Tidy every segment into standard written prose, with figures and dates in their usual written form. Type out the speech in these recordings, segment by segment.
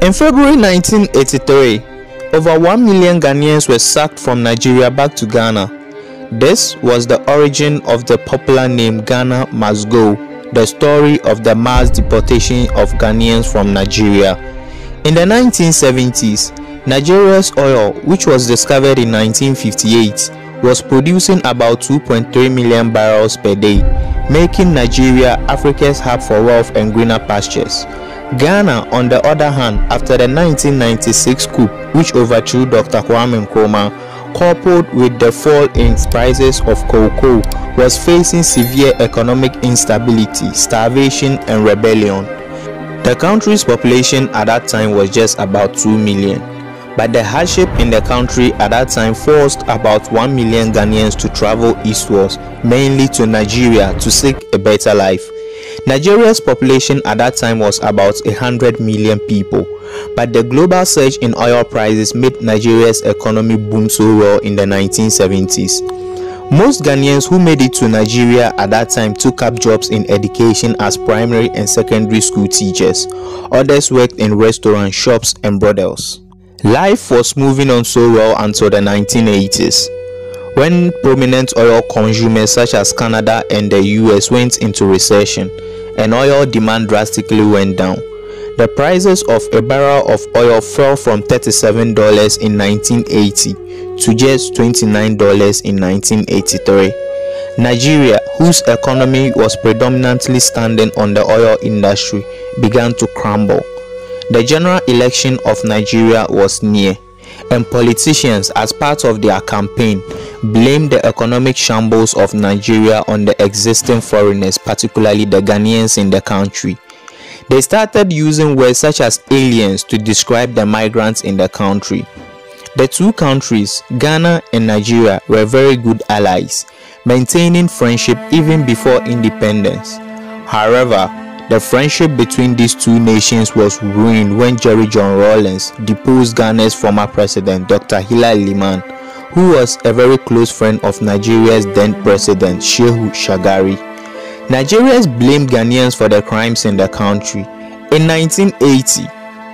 In February 1983, over 1 million Ghanaians were sacked from Nigeria back to Ghana. This was the origin of the popular name Ghana Must Go, the story of the mass deportation of Ghanaians from Nigeria. In the 1970s, Nigeria's oil, which was discovered in 1958, was producing about 2.3 million barrels per day, making Nigeria Africa's hub for wealth and greener pastures. Ghana, on the other hand, after the 1996 coup, which overthrew Dr. Kwame Nkrumah, coupled with the fall in prices of cocoa, was facing severe economic instability, starvation, and rebellion. The country's population at that time was just about 2 million, but the hardship in the country at that time forced about 1 million Ghanaians to travel eastwards, mainly to Nigeria, to seek a better life. Nigeria's population at that time was about 100 million people, but the global surge in oil prices made Nigeria's economy boom so well in the 1970s. Most Ghanaians who made it to Nigeria at that time took up jobs in education as primary and secondary school teachers. Others worked in restaurants, shops, and brothels. Life was moving on so well until the 1980s, when prominent oil consumers such as Canada and the US went into recession, and oil demand drastically went down. The prices of a barrel of oil fell from $37 in 1980 to just $29 in 1983. Nigeria, whose economy was predominantly standing on the oil industry, began to crumble. The general election of Nigeria was near, and politicians, as part of their campaign, blamed the economic shambles of Nigeria on the existing foreigners, particularly the Ghanaians in the country. They started using words such as aliens to describe the migrants in the country. The two countries, Ghana and Nigeria, were very good allies, maintaining friendship even before independence. However, the friendship between these two nations was ruined when Jerry John Rawlings deposed Ghana's former president, Dr. Hilary Liman, who was a very close friend of Nigeria's then president, Shehu Shagari. Nigerians blamed Ghanaians for the crimes in the country. In 1980,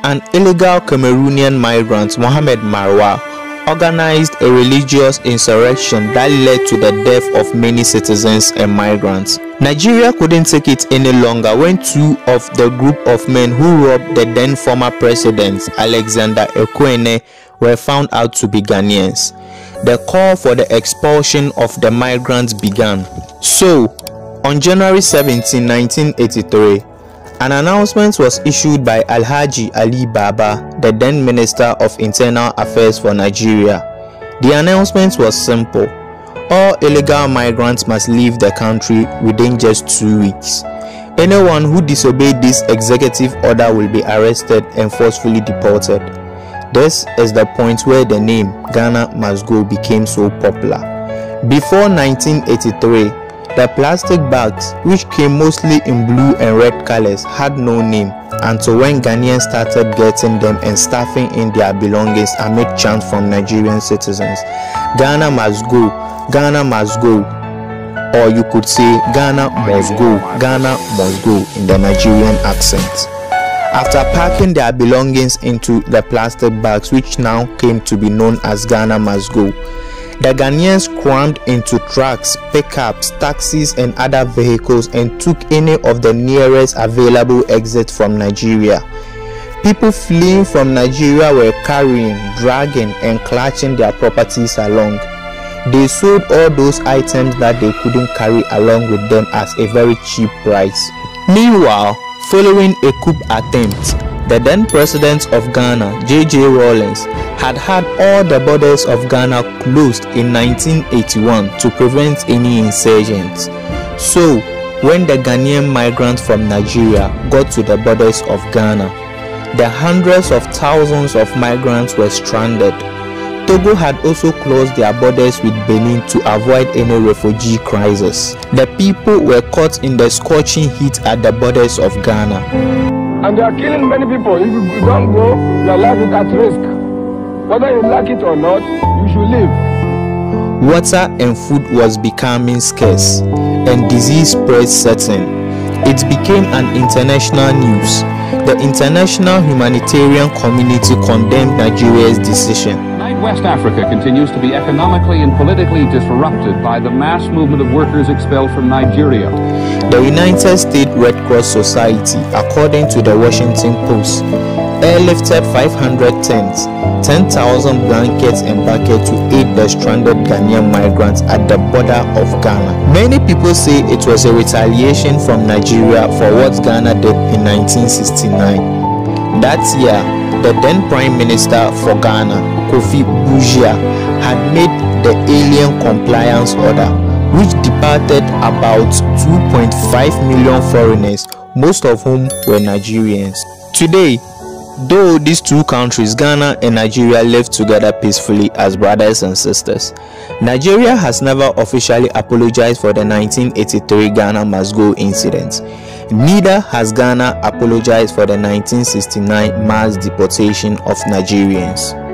an illegal Cameroonian migrant, Mohamed Marwa, organized a religious insurrection that led to the death of many citizens and migrants. Nigeria couldn't take it any longer when two of the group of men who robbed the then former president, Alexander Ekwene, were found out to be Ghanaians. The call for the expulsion of the migrants began. So, on January 17, 1983, an announcement was issued by Alhaji Ali Baba, the then Minister of Internal Affairs for Nigeria. The announcement was simple. All illegal migrants must leave the country within just 2 weeks. Anyone who disobeyed this executive order will be arrested and forcefully deported. This is the point where the name Ghana Must Go became so popular. Before 1983, the plastic bags, which came mostly in blue and red colors, had no name until when Ghanaians started getting them and stuffing in their belongings amid chants from Nigerian citizens. Ghana must go, Ghana must go, or you could say Ghana must go, Ghana must go in the Nigerian accent. After packing their belongings into the plastic bags, which now came to be known as Ghana Must Go, the Ghanaians crammed into trucks, pickups, taxis and other vehicles and took any of the nearest available exits from Nigeria. People fleeing from Nigeria were carrying, dragging and clutching their properties along. They sold all those items that they couldn't carry along with them at a very cheap price. Meanwhile, following a coup attempt, the then president of Ghana, J.J. Rawlings, had all the borders of Ghana closed in 1981 to prevent any insurgents. So, when the Ghanaian migrants from Nigeria got to the borders of Ghana, the hundreds of thousands of migrants were stranded. Togo had also closed their borders with Benin to avoid any refugee crisis. The people were caught in the scorching heat at the borders of Ghana. And they are killing many people. If you don't go, your life is at risk. Whether you like it or not, you should live. Water and food was becoming scarce, and disease spread certain. It became an international news. The international humanitarian community condemned Nigeria's decision. West Africa continues to be economically and politically disrupted by the mass movement of workers expelled from Nigeria. The United States Red Cross Society, according to the Washington Post, airlifted 500 tents, 10,000 blankets and buckets to aid the stranded Ghanaian migrants at the border of Ghana. Many people say it was a retaliation from Nigeria for what Ghana did in 1969. That year, the then Prime Minister for Ghana, Kofi Bougia, had made the Alien Compliance Order, which departed about 2.5 million foreigners, most of whom were Nigerians. Today, though these two countries, Ghana and Nigeria, live together peacefully as brothers and sisters, Nigeria has never officially apologized for the 1983 Ghana Must Go incident. Neither has Ghana apologized for the 1969 mass deportation of Nigerians.